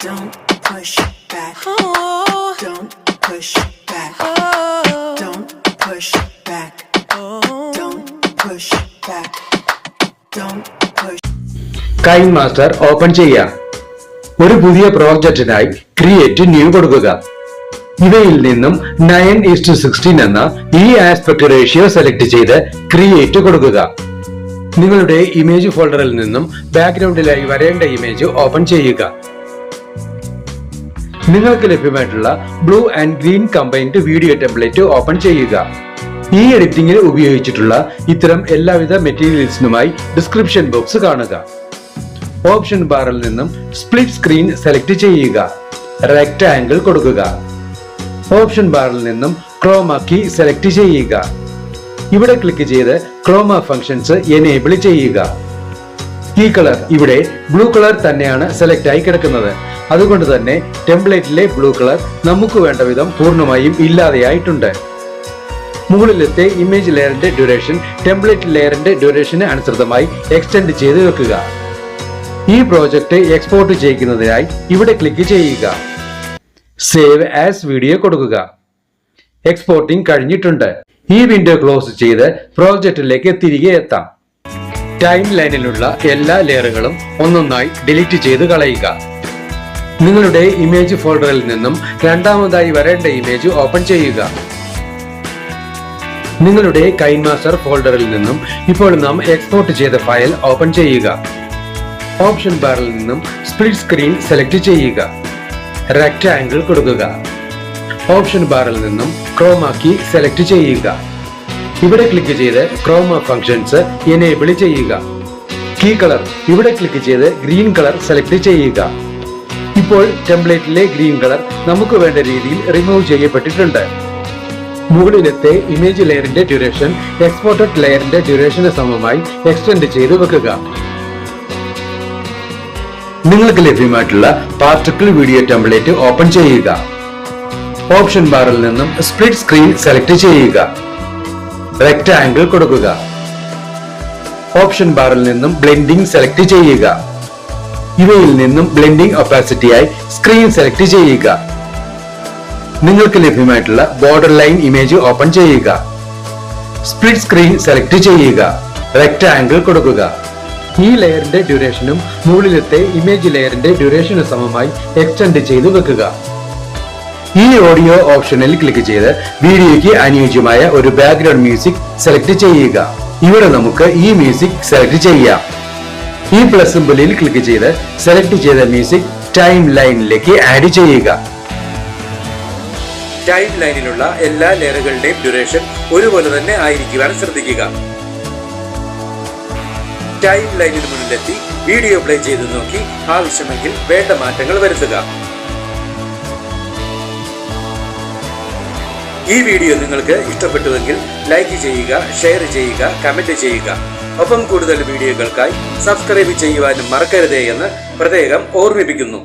Don't push back. Oh. Don't push back. Oh. Don't push back. Oh. Don't push back. Don't push. KineMaster open ചെയ്യാം. ഒരു പുതിയ പ്രോജക്റ്റിനായി create new കൊടുക്കുക. ഇവയിൽ നിന്നും 9:16 എന്ന ഈ ആസ്പെക്ട് റേഷ്യോ സെലക്ട് ചെയ്ത് ക്രിയേറ്റ് കൊടുക്കുക. നിങ്ങളുടെ ഇമേജ് ഫോൾഡറിൽ നിന്നും ബാക്ക്ഗ്രൗണ്ടിലായി വരേണ്ട ഇമേജ് ഓപ്പൺ ചെയ്യുക. നിങ്ങൾക്ക് ലഭ്യമായിട്ടുള്ള blue and green combined video template open ചെയ്യുക. ഈ എഡിറ്റിംഗിൽ ഉപയോഗിച്ചിട്ടുള്ള ഇത്തരം എല്ലാവിധ മെറ്റീരിയൽസിനുമായി ഡിസ്ക്രിപ്ഷൻ ബോക്സ് കാണുക. ഓപ്ഷൻ ബാറിൽ നിന്നും സ്പ്ലിറ്റ് സ്ക്രീൻ സെലക്ട് ചെയ്യുക. റെക്ടാംഗിൾ കൊടുക്കുക. ഓപ്ഷൻ ബാറിൽ നിന്നും ക്രോമ കീ സെലക്ട് ചെയ്യുക. ഇവിടെ ക്ലിക്ക് ചെയ്ത് ക്രോമ ഫങ്ഷൻസ് എനേബിൾ ചെയ്യുക. കീ കളർ ഇവിടെ ബ്ലൂ കളർ തന്നെയാണ് സെലക്ട് ആയി കിടക്കുന്നത്. അതുകൊണ്ട് തന്നെ ടെംപ്ലേറ്റിലെ ബ്ലൂ കളർ നമുക്ക് വേണ്ട വിധം പൂർണ്ണമായും ഇല്ലാതെയായിട്ടുണ്ട്. മുകളിലത്തെ ഇമേജ് ലെയറിന്റെ ഡ്യൂറേഷൻ ടെംപ്ലേറ്റ് ലെയറിന്റെ ഡ്യൂറേഷന് അനുസൃതമായി എക്സ്റ്റെൻഡ് ചെയ്ത് വെക്കുക. ഈ പ്രോജക്റ്റ് എക്സ്പോർട്ട് ചെയ്യുന്നതിനായി ഇവിടെ ക്ലിക്ക് ചെയ്യുക. സേവ് ആസ് വീഡിയോ കൊടുക്കുക. എക്സ്പോർട്ടിംഗ് കഴിഞ്ഞിട്ടുണ്ട്. ഈ വിൻഡോ ക്ലോസ് ചെയ്ത് പ്രോജക്റ്റിലേക്ക് തിരികെ എത്താം. ടൈം ലൈനിലുള്ള എല്ലാ ലെയറുകളും ഒന്നൊന്നായി ഡിലീറ്റ് ചെയ്ത് കളയുക. നിങ്ങളുടെ ഇമേജ് ഫോൾഡറിൽ നിന്നും രണ്ടാമതായി വരേണ്ട ഇമേജ് ഓപ്പൺ ചെയ്യുക. നിങ്ങളുടെ KineMaster ഫോൾഡറിൽ നിന്നും ഇപ്പോൾ നാം എക്സ്പോർട്ട് ചെയ്ത ഫയൽ ഓപ്പൺ ചെയ്യുക. ഓപ്ഷൻ ബാറിൽ നിന്നും സ്പ്ലിറ്റ് സ്ക്രീൻ സെലക്ട് ചെയ്യുക. റെക്ടാംഗിൾ കൊടുക്കുക. ഓപ്ഷൻ ബാറിൽ നിന്നും ക്രോമ കീ സെലക്ട് ചെയ്യുക. ഇവിടെ ക്ലിക്ക് ചെയ്ത് ക്രോമ ഫങ്ഷൻസ് എനേബിൾ ചെയ്യുക. കീ കളർ ഇവിടെ ക്ലിക്ക് ചെയ്ത് ഗ്രീൻ കളർ സെലക്ട് ചെയ്യുക. ഇപ്പോൾ ടെംപ്ലേറ്റിലെ ഗ്രീൻ കളർ നമുക്ക് വേണ്ട രീതിയിൽ റിമൂവ് ചെയ്യപ്പെട്ടിട്ടുണ്ട്. മുകളിലത്തെ ഇമേജ് ലെയറിന്റെ ഡ്യൂറേഷൻ എക്സ്പോർട്ടഡ് ലെയറിന്റെ ഡ്യൂറേഷന് സമമായി എക്സ്റ്റെൻഡ് ചെയ്ത് വെക്കുക. നിങ്ങൾക്ക് ലഭ്യമായിട്ടുള്ള പാർട്ടിക്കിൾ വീഡിയോ ടെംപ്ലേറ്റ് ഓപ്പൺ ചെയ്യുക. ഓപ്ഷൻ ബാറിൽ നിന്നും സ്പ്ലിറ്റ് സ്ക്രീൻ സെലക്ട് ചെയ്യുക. റെക്ടാംഗിൾ കൊടുക്കുക. ഓപ്ഷൻ ബാറിൽ നിന്നും ബ്ലെൻഡിംഗ് സെലക്ട് ചെയ്യുക. ഇവയിൽ നിന്നും ബ്ലെൻഡിംഗ് ഒപ്പാസിറ്റിയായി സ്ക്രീൻ സെലക്ട് ചെയ്യുക. നിങ്ങൾക്ക് ലഭ്യമായിട്ടുള്ള ബോർഡർ ലൈൻ ഇമേജ് ഓപ്പൺ ചെയ്യുക. സ്പ്ലിറ്റ് സ്ക്രീൻ സെലക്ട് ചെയ്യുക. റെക്ടാംഗിൾ കൊടുക്കുക. ഈ ലെയറിന്റെ ഡ്യൂറേഷനും മുകളിലത്തെ ഇമേജ് ലെയറിന്റെ ഡ്യൂറേഷന് സമമായി എക്സ്റ്റെൻഡ് ചെയ്ത് വെക്കുക. ഈ ഓഡിയോ ഓപ്ഷനിൽ ക്ലിക്ക് ചെയ്ത് വീഡിയോയ്ക്ക് അനുയോജ്യമായ ഒരു ബാക്ക്ഗ്രൗണ്ട് മ്യൂസിക് സെലക്ട് ചെയ്യുക. ഇവിടെ നമുക്ക് ഈ മ്യൂസിക് സെലക്ട് ചെയ്യാം. ഈ പ്ലസ് സിംബലിൽ ക്ലിക്ക് ചെയ്ത് സെലക്ട് ചെയ്ത മ്യൂസിക് ടൈം ലൈനിലേക്ക് ആഡ് ചെയ്യുക. ടൈം ലൈനിലുള്ള എല്ലാ ലെയറുകളുടെയും ഡ്യൂറേഷൻ ഒരുപോലെ തന്നെ ആയിരിക്കുവാൻ ശ്രദ്ധിക്കുക. ടൈം ലൈനിന് മുന്നിലെത്തി വീഡിയോ പ്ലേ ചെയ്ത് നോക്കി ആവശ്യമെങ്കിൽ വേണ്ട മാറ്റങ്ങൾ വരുത്തുക. ഈ വീഡിയോ നിങ്ങൾക്ക് ഇഷ്ടപ്പെട്ടുവെങ്കിൽ ലൈക്ക് ചെയ്യുക, ഷെയർ ചെയ്യുക, കമന്റ് ചെയ്യുക. ഒപ്പം കൂടുതൽ വീഡിയോകൾക്കായി സബ്സ്ക്രൈബ് ചെയ്യുവാനും മറക്കരുതേ എന്ന് പ്രത്യേകം ഓർമ്മിപ്പിക്കുന്നു.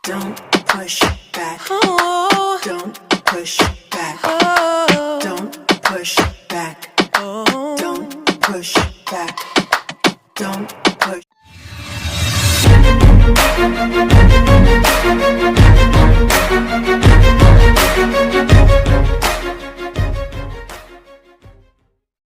Don't push back. Oh. Don't push back. Oh. Don't push back. Oh. Don't push back. Don't push.